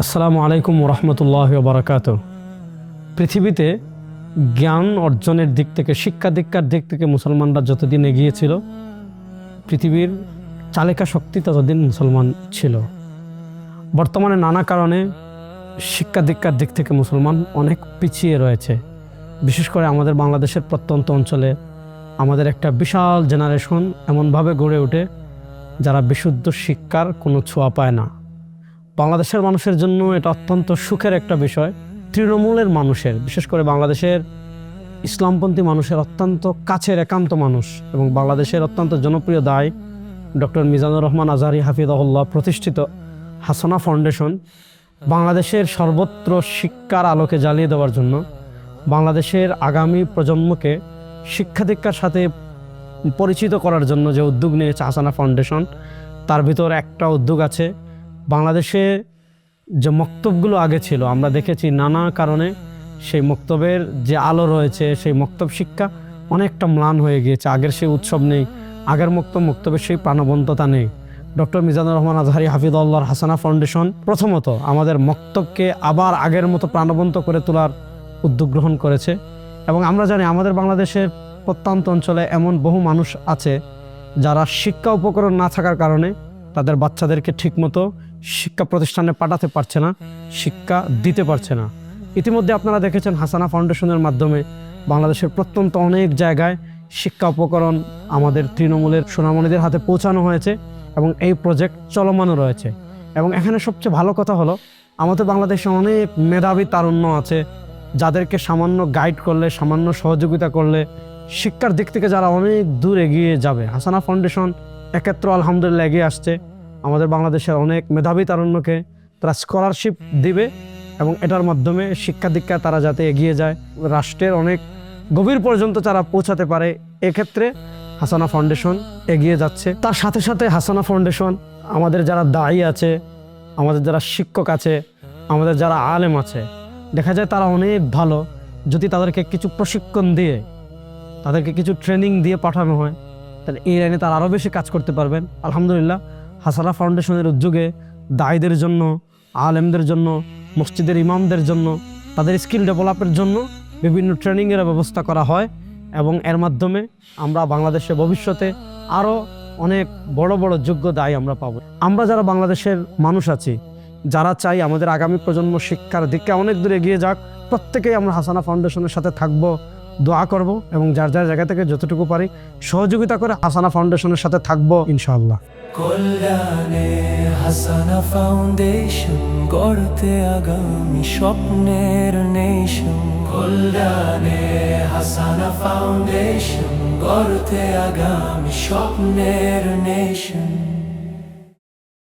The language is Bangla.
আসসালামু আলাইকুম ওরহমতুল্লাহি ওয়া বারাকাতুহু। পৃথিবীতে জ্ঞান অর্জনের দিক থেকে, শিক্ষা দীক্ষার দিক থেকে মুসলমানরা যতদিন এগিয়েছিল, পৃথিবীর চালিকা শক্তি ততদিন মুসলমান ছিল। বর্তমানে নানা কারণে শিক্ষা দীক্ষার দিক থেকে মুসলমান অনেক পিছিয়ে রয়েছে। বিশেষ করে আমাদের বাংলাদেশের প্রত্যন্ত অঞ্চলে আমাদের একটা বিশাল জেনারেশন এমনভাবে গড়ে ওঠে যারা বিশুদ্ধ শিক্ষার কোনো ছোঁয়া পায় না। বাংলাদেশের মানুষের জন্য এটা অত্যন্ত সুখের একটা বিষয়। তৃণমূলের মানুষের, বিশেষ করে বাংলাদেশের ইসলামপন্থী মানুষের অত্যন্ত কাছের একান্ত মানুষ এবং বাংলাদেশের অত্যন্ত জনপ্রিয় দায় ডক্টর মিজানুর রহমান আজহারী হাফিজাহুল্লাহ প্রতিষ্ঠিত হাসানা ফাউন্ডেশন বাংলাদেশের সর্বত্র শিক্ষার আলোকে জ্বালিয়ে দেওয়ার জন্য, বাংলাদেশের আগামী প্রজন্মকে শিক্ষা দীক্ষার সাথে পরিচিত করার জন্য যে উদ্যোগ নিয়েছে হাসানা ফাউন্ডেশন, তার ভিতর একটা উদ্যোগ আছে। বাংলাদেশে যে মক্তবগুলো আগে ছিল, আমরা দেখেছি নানা কারণে সেই মক্তবের যে আলো রয়েছে, সেই মক্তব শিক্ষা অনেকটা ম্লান হয়ে গিয়েছে। আগের সেই উৎসব নেই, আগের মক্তবের সেই প্রাণবন্ততা নেই। ডক্টর মিজানুর রহমান আজহারী হাফিজাহুল্লাহর হাসানা ফাউন্ডেশন প্রথমত আমাদের মক্তবকে আবার আগের মতো প্রাণবন্ত করে তোলার উদ্যোগ গ্রহণ করেছে। এবং আমরা জানি আমাদের বাংলাদেশের প্রত্যন্ত অঞ্চলে এমন বহু মানুষ আছে যারা শিক্ষা উপকরণ না থাকার কারণে তাদের বাচ্চাদেরকে ঠিকমতো শিক্ষা প্রতিষ্ঠানে পাঠাতে পারছে না, শিক্ষা দিতে পারছে না। ইতিমধ্যে আপনারা দেখেছেন হাসানা ফাউন্ডেশনের মাধ্যমে বাংলাদেশের প্রত্যন্ত অনেক জায়গায় শিক্ষা উপকরণ আমাদের তৃণমূলের সোনামণিদের হাতে পৌঁছানো হয়েছে এবং এই প্রজেক্ট চলমানও রয়েছে। এবং এখানে সবচেয়ে ভালো কথা হলো, আমাদের বাংলাদেশে অনেক মেধাবী তারুণ্য আছে যাদেরকে সামান্য গাইড করলে, সামান্য সহযোগিতা করলে শিক্ষার দিক থেকে যারা অনেক দূর এগিয়ে যাবে। হাসানা ফাউন্ডেশন এক্ষেত্রে আলহামদুলিল্লাহ এগিয়ে আসছে। আমাদের বাংলাদেশের অনেক মেধাবী তারুণ্যকে তারা স্কলারশিপ দিবে এবং এটার মাধ্যমে শিক্ষা দীক্ষা তারা যাতে এগিয়ে যায়, রাষ্ট্রের অনেক গভীর পর্যন্ত তারা পৌঁছাতে পারে, এক্ষেত্রে হাসানা ফাউন্ডেশন এগিয়ে যাচ্ছে। তার সাথে সাথে হাসানা ফাউন্ডেশন আমাদের যারা দায়ী আছে, আমাদের যারা শিক্ষক আছে, আমাদের যারা আলেম আছে, দেখা যায় তারা অনেক ভালো। যদি তাদেরকে কিছু প্রশিক্ষণ দিয়ে, তাদেরকে কিছু ট্রেনিং দিয়ে পাঠানো হয়, তাহলে এই লাইনে তারা আরও বেশি কাজ করতে পারবেন। আলহামদুলিল্লাহ হাসানা ফাউন্ডেশনের উদ্যোগে দায়ীদের জন্য, আলেমদের জন্য, মসজিদের ইমামদের জন্য, তাদের স্কিল ডেভেলপের জন্য বিভিন্ন ট্রেনিংয়ের ব্যবস্থা করা হয় এবং এর মাধ্যমে আমরা বাংলাদেশে ভবিষ্যতে আরও অনেক বড় বড় যোগ্য দায়ী আমরা পাবো। আমরা যারা বাংলাদেশের মানুষ আছি, যারা চাই আমাদের আগামী প্রজন্ম শিক্ষার দিকে অনেক দূর এগিয়ে যাক, প্রত্যেকেই আমরা হাসানা ফাউন্ডেশনের সাথে থাকব, দোয়া করব এবং যার যার জায়গা থেকে যতটুকু পারি সহযোগিতা করে হাসানা ফাউন্ডেশনের সাথে থাকবো ইনশাআল্লাহ। কল্যাণে হাসানা ফাউন্ডেশন, গড়তে আগামী স্বপ্নের নেশন। কল্যাণে হাসানা ফাউন্ডেশন, গড়তে আগামী স্বপ্নের নেশন।